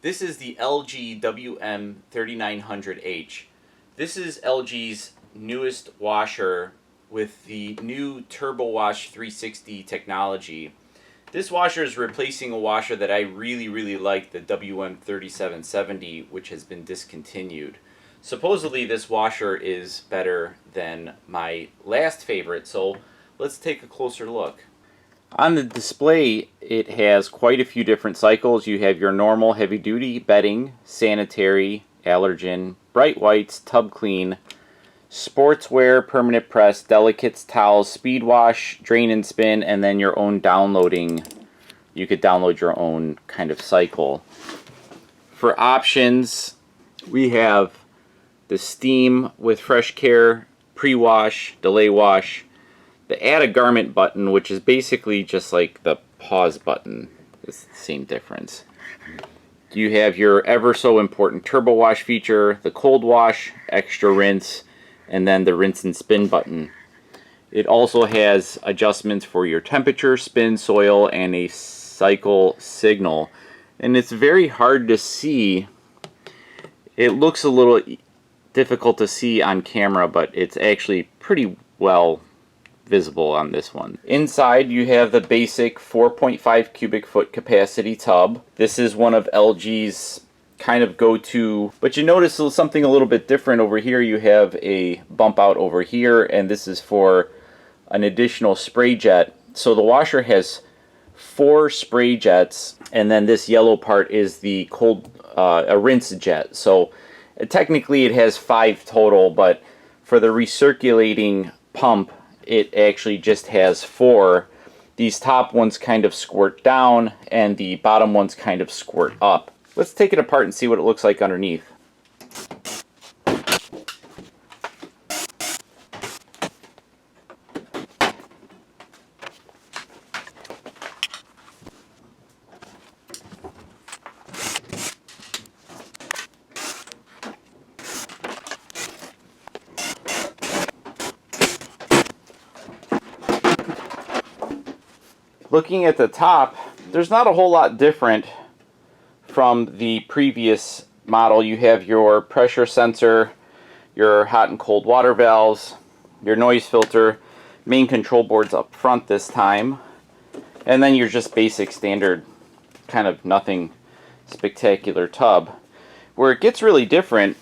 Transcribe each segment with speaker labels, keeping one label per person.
Speaker 1: This is the LG WM3900H. This is LG's newest washer with the new Turbo Wash 360 technology. This washer is replacing a washer that I really like, the WM3770, which has been discontinued. Supposedly this washer is better than my last favorite, so let's take a closer look. On the display, it has quite a few different cycles. You have your normal heavy-duty bedding, sanitary, allergen, bright whites, tub clean, sportswear, permanent press, delicates, towels, speed wash, drain and spin, and then your own downloading. You could download your own kind of cycle. For options, we have the steam with fresh care, pre-wash, delay wash, the add a garment button, which is basically just like the pause button. It's the same difference. You have your ever so important turbo wash feature, the cold wash, extra rinse, and then the rinse and spin button. It also has adjustments for your temperature, spin, soil, and a cycle signal. And it's very hard to see. It looks a little difficult to see on camera, but it's actually pretty well visible on this one. Inside you have the basic 4.5 cubic foot capacity tub. This is one of LG's kind of go-to, but you notice something a little bit different over here. You have a bump out over here, and this is for an additional spray jet. So the washer has 4 spray jets, and then this yellow part is the cold a rinse jet. So technically it has 5 total, but for the recirculating pump it actually just has 4. These top ones kind of squirt down and the bottom ones kind of squirt up. Let's take it apart and see what it looks like underneath. Looking at the top, there's not a whole lot different from the previous model. You have your pressure sensor, your hot and cold water valves, your noise filter, main control boards up front this time, and then your just basic standard kind of nothing spectacular tub. Where it gets really different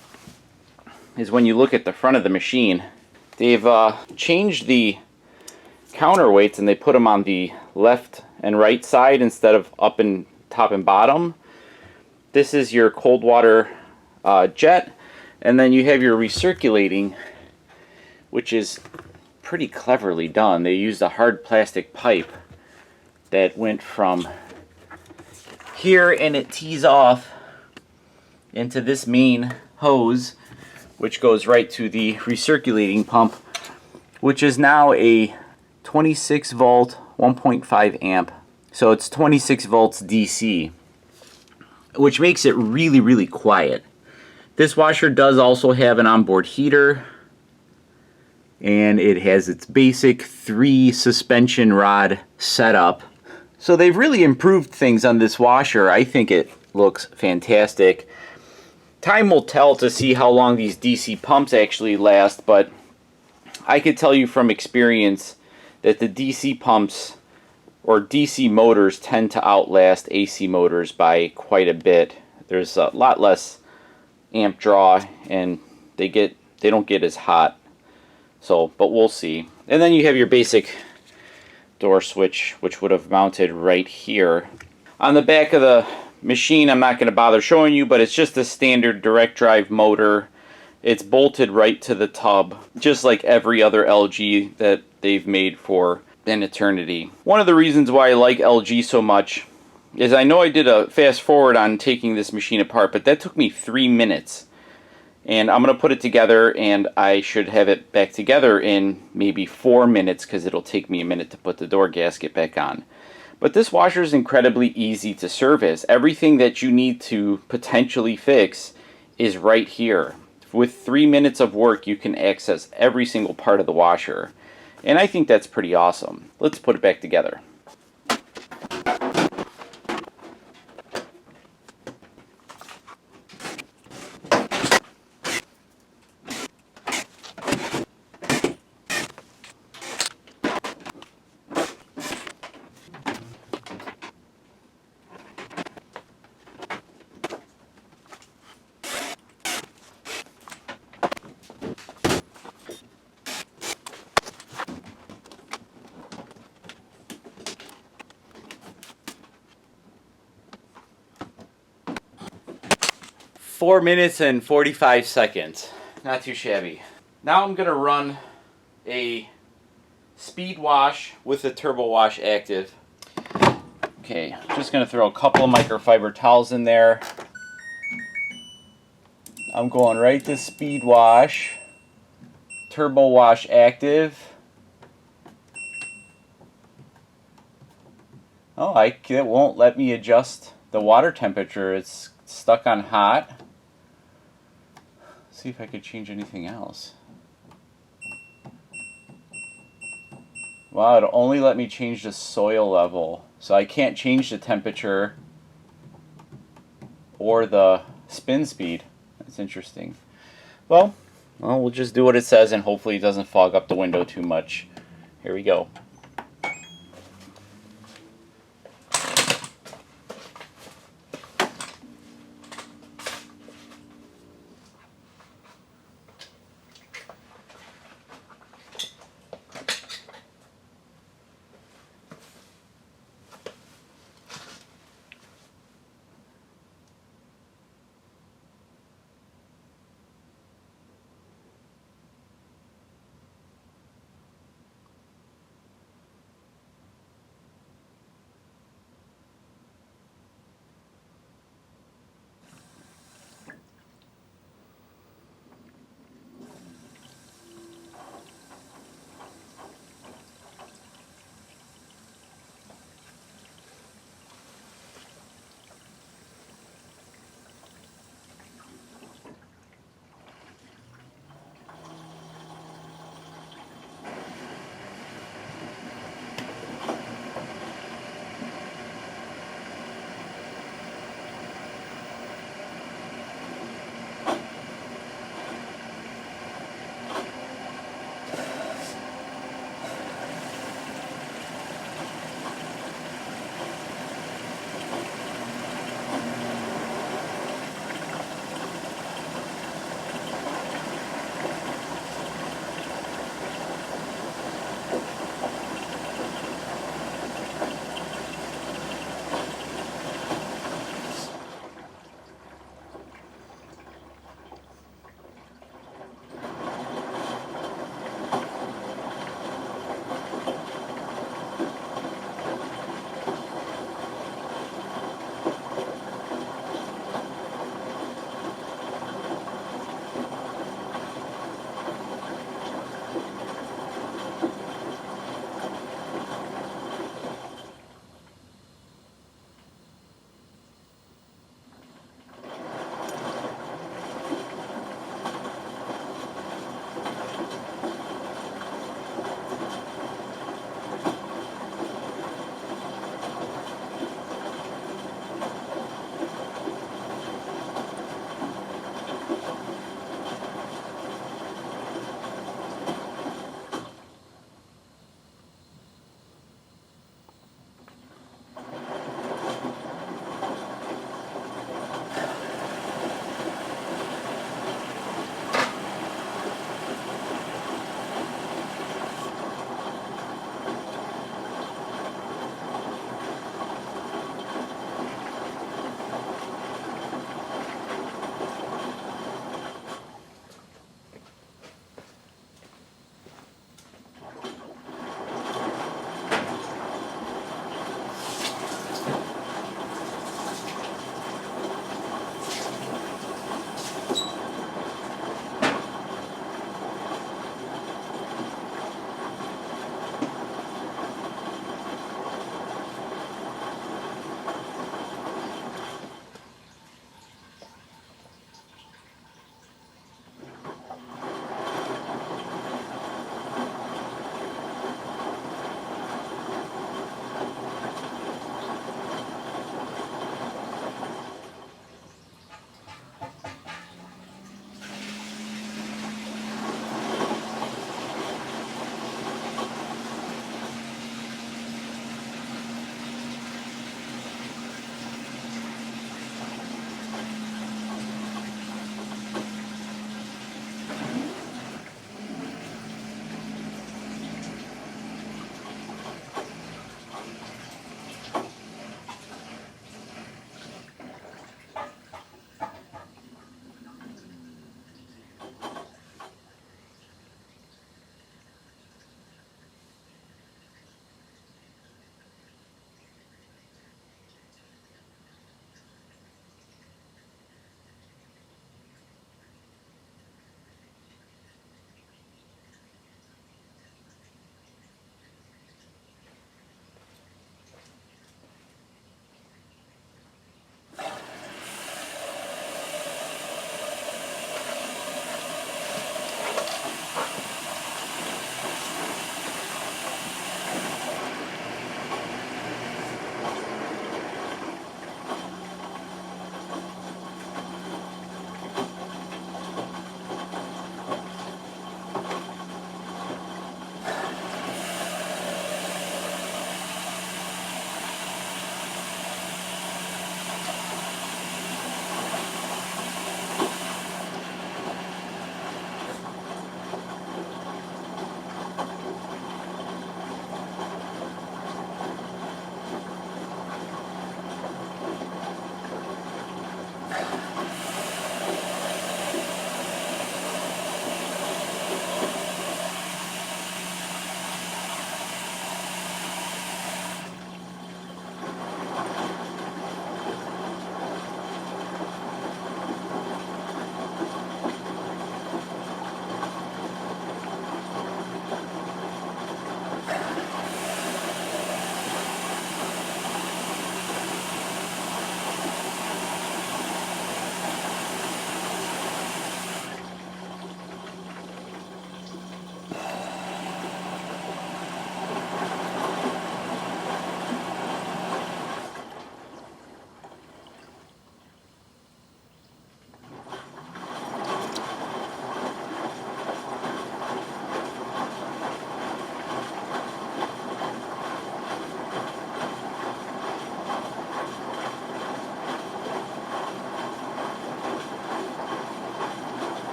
Speaker 1: is when you look at the front of the machine. They've changed the counterweights and they put them on the left and right side instead of up and top and bottom. This is your cold water jet, and then you have your recirculating, which is pretty cleverly done. They used a hard plastic pipe that went from here and it tees off into this main hose, which goes right to the recirculating pump, which is now a 26 volt 1.5 amp, so it's 26 volts DC, which makes it really quiet. This washer does also have an onboard heater, and it has its basic 3 suspension rod setup. So they've really improved things on this washer. I think it looks fantastic. Time will tell to see how long these DC pumps actually last, but I could tell you from experience that the DC pumps or DC motors tend to outlast AC motors by quite a bit. There's a lot less amp draw and they don't get as hot. So, but we'll see. And then you have your basic door switch, which would have mounted right here. On the back of the machine, I'm not going to bother showing you, but it's just a standard direct drive motor. It's bolted right to the tub, just like every other LG that they've made for an eternity. One of the reasons why I like LG so much is I know I did a fast forward on taking this machine apart, but that took me 3 minutes. And I'm going to put it together, and I should have it back together in maybe 4 minutes because it'll take me a minute to put the door gasket back on. But this washer is incredibly easy to service. Everything that you need to potentially fix is right here. With 3 minutes of work, you can access every single part of the washer. And I think that's pretty awesome. Let's put it back together. 4 minutes and 45 seconds. Not too shabby. Now I'm going to run a speed wash with the Turbo Wash Active. Okay, just going to throw a couple of microfiber towels in there. I'm going right to speed wash, Turbo Wash Active. Oh, it won't let me adjust the water temperature. It's stuck on hot. Let's see if I could change anything else. Wow, it'll only let me change the soil level. So I can't change the temperature or the spin speed. That's interesting. Well, we'll just do what it says and hopefully it doesn't fog up the window too much. Here we go.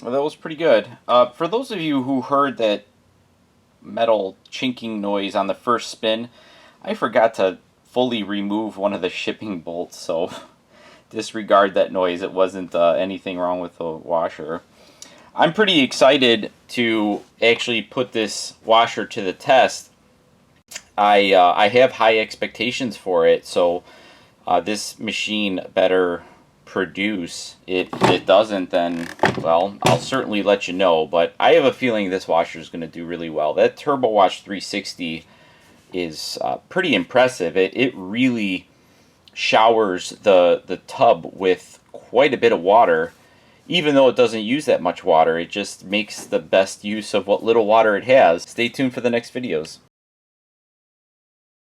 Speaker 1: Well, that was pretty good. For those of you who heard that metal chinking noise on the first spin, I forgot to fully remove one of the shipping bolts, so disregard that noise. It wasn't anything wrong with the washer. I'm pretty excited to actually put this washer to the test. I have high expectations for it, so this machine better produce. If it doesn't, then, well, I'll certainly let you know, but I have a feeling this washer is going to do really well. That Turbo Wash 360 is pretty impressive. It really showers the tub with quite a bit of water. Even though it doesn't use that much water, it just makes the best use of what little water it has. Stay tuned for the next videos.